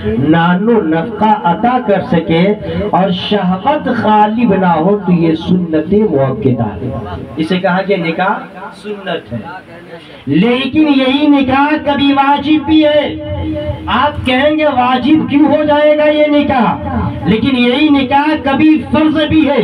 نان و نفقہ عطا کر سکے اور شہوت غالب نہ ہو تو یہ سنت مؤکدہ ہے، اسے کہا کہ نکاح سنت ہے۔ لیکن یہی نکاح کبھی واجب بھی ہے۔ آپ کہیں گے واجب کیوں ہو جائے گا یہ نکاح، لیکن یہی نکاح کبھی فرض بھی ہے۔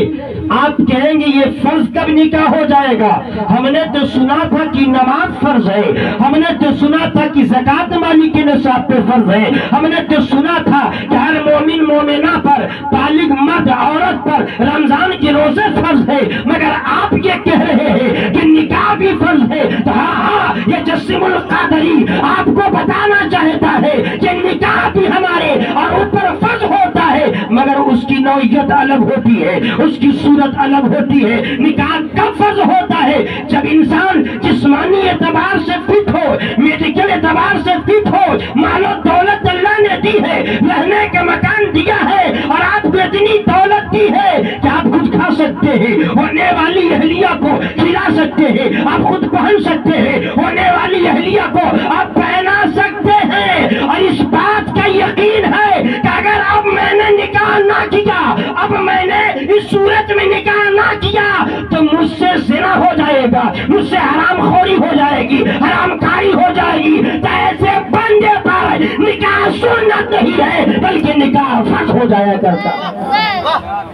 آپ کہیں گے یہ فرض کب نکاح ہو جائے گا؟ ہم نے تو سنا تھا کہ نماز فرض ہے، ہم نے تو سنا تھا کہ زکوٰۃ مالی کے نصاب پہ فرض ہے، ہم نے تو سنا تھا کہ ہر مومن مومنہ پر، بالغ مرد عورت پر رمضان کے روزے فرض ہے، مگر آپ یہ کہہ رہے ہیں کہ نکاح بھی فرض ہے۔ تو ہاں یہ جسم القادری آپ کو بتانا چاہتا ہے کہ نکاح بھی ہمارے اور اوپر فرض ہوتا ہے، مگر اس کی نوعیت الگ ہوتی ہے، اس کی صورت الگ ہوتی ہے۔ نکاح کب فرض ہوتا ہے؟ جب انسان جسمانی اعتبار سے فٹ ہو، میڈیکل اعتبار سے فٹ ہو، مال و دولت اللہ نے دی ہے، رہنے کا مکان دیا ہے، اور آپ کو اتنی دولت دی ہے کہ آپ خود کھا سکتے ہیں، ہونے والی اہلیہ کو کھلا سکتے ہیں، آپ خود پہن سکتے ہیں، ہونے والی اہلیہ کو آپ پہنا سکتے ہیں، اور اس بات کا یقین ہے کہ اگر اب میں نے نکاح نہ کیا، اب میں نے اس صورت میں نکاح نہ کیا تو مجھ سے زنا ہو جائے گا، مجھ سے حرام خوری ہو جائے گی، حرام کاری ہو جائے گی۔ تو ایسے بندے پر نکاح سنت نہیں ہے بلکہ نکاح فرض ہو جایا کرتا۔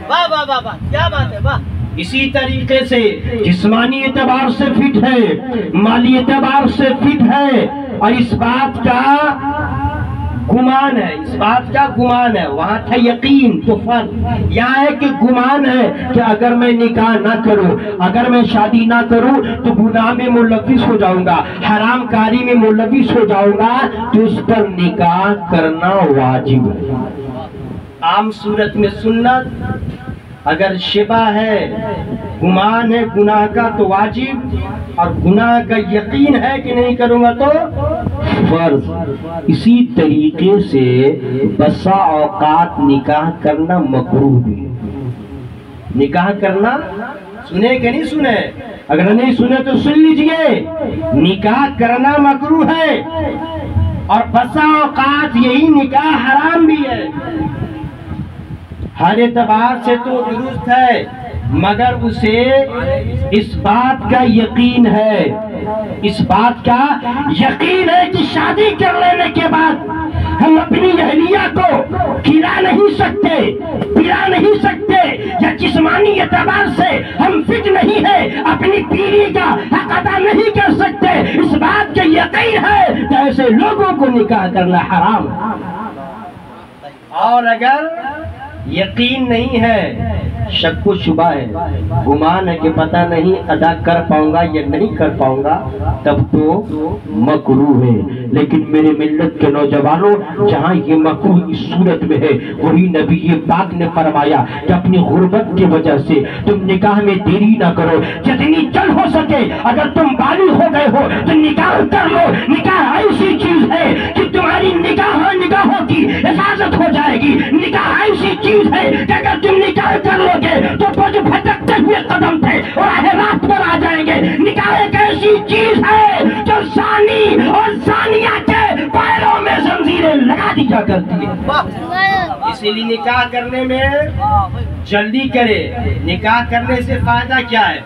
واہ واہ واہ واہ، کیا بات ہے، واہ۔ اسی طریقے سے جسمانی اعتبار سے فٹ ہے، مالی اعتبار سے فٹ ہے، اور اس بات کا گمان ہے، اس بات کا گمان ہے، وہاں تھا یقین تو فرض، یہاں ہے کہ گمان ہے کہ اگر میں نکاح نہ کروں، اگر میں شادی نہ کروں تو گناہ میں ملوث ہو جاؤں گا، حرام کاری میں ملوث ہو جاؤں گا، تو اس پر نکاح کرنا واجب ہے۔ عام صورت میں سنت، اگر شبہ ہے، گمان ہے گناہ کا تو واجب، اور گناہ کا یقین ہے کہ نہیں کروں گا تو فرض۔ اسی طریقے سے بسا اوقات نکاح کرنا مکروہ بھی ہے۔ نکاح کرنا سنے کہ نہیں سنے؟ اگر نہیں سنے تو سن لیجئے، نکاح کرنا مکروہ ہے، اور بسا اوقات یہی نکاح حرام بھی ہے۔ ہر اعتبار سے تو درست ہے، مگر اسے اس بات کا یقین ہے، اس بات کا یقین ہے کہ شادی کر لینے کے بعد ہم اپنی اہلیہ کو کھلا نہیں سکتے، پلا نہیں سکتے، یا جسمانی اعتبار سے ہم فٹ نہیں ہے، اپنی پیری کا حق ادا نہیں کر سکتے، اس بات کا یقین ہے تو ایسے لوگوں کو نکاح کرنا حرام ہے۔ اور اگر یقین نہیں ہے، شک و شبہ ہے، گمان ہے کہ پتہ نہیں ادا کر پاؤں گا یا نہیں کر پاؤں گا، تب تو مکروہ ہے۔ لیکن میرے ملت کے نوجوانوں، جہاں یہ مکروہ اس صورت میں ہے، وہی نبی پاک نے فرمایا کہ اپنی غربت کی وجہ سے تم نکاح میں دیری نہ کرو، جتنی جلد ہو سکے، اگر تم بالغ ہو گئے ہو تو نکاح کر لو۔ نکاح ایسی چیز ہے کہ تمہاری نگاہوں کی حفاظت ہو جائے گی، نکاح ایسی چیز ہے کہ اگر تم نکاح کر لو گے تو کچھ بھٹکتے ہوئے قدم تھے اور راہ پر آ جائیں گے۔ نکاح ایک ایسی چیز ہے جو زانی اور زانیہ کے پیروں میں زنجیریں لگا دی جا کرتی ہے۔ اسی لیے نکاح کرنے میں جلدی کرے۔ نکاح کرنے سے فائدہ کیا ہے؟